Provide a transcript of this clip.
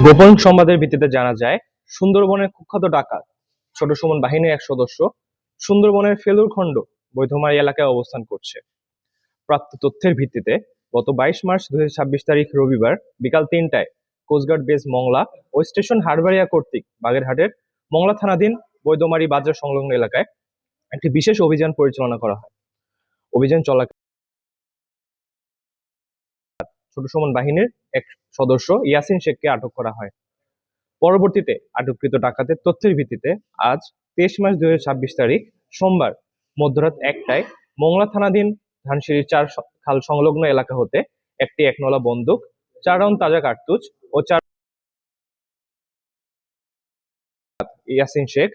গোপন সংবাদের ভিত্তিতে জানা যায়, সুন্দরবনের কুখ্যাত ডাকাত ছোট সুমন বাহিনীর এক সদস্য সুন্দরবনের ফেলুরখণ্ড বৈধমারী এলাকায় অবস্থান করছে। প্রাপ্ত তথ্যের ভিত্তিতে গত 22 মার্চ 2026 তারিখ রবিবার বিকাল 3টায় কোস্টগার্ড বেস মংলা ও স্টেশন হারবারিয়া কর্তৃক বাগেরহাটের মংলা থানাধীন বৈধমারী বাজার সংলগ্ন এলাকায় একটি বিশেষ অভিযান পরিচালনা করা হয়। অভিযান চলাকালে ছোট সুমন বাহিনীর এক সদস্য ইয়াসিন শেখকে আটক করা হয়। পরবর্তীতে আটককৃত ডাকাতের তথ্যের ভিত্তিতে আজ 23 মার্চ 2026 তারিখ সোমবার মধ্যরাত 1টায় মংলা থানাধীন ধানসিঁড়ি 4 খাল সংলগ্ন এলাকা হতে একটি 1 নলা বন্দুক, 4 রাউন্ড তাজা কার্তুজ ও 4 ইয়াসিন শেখ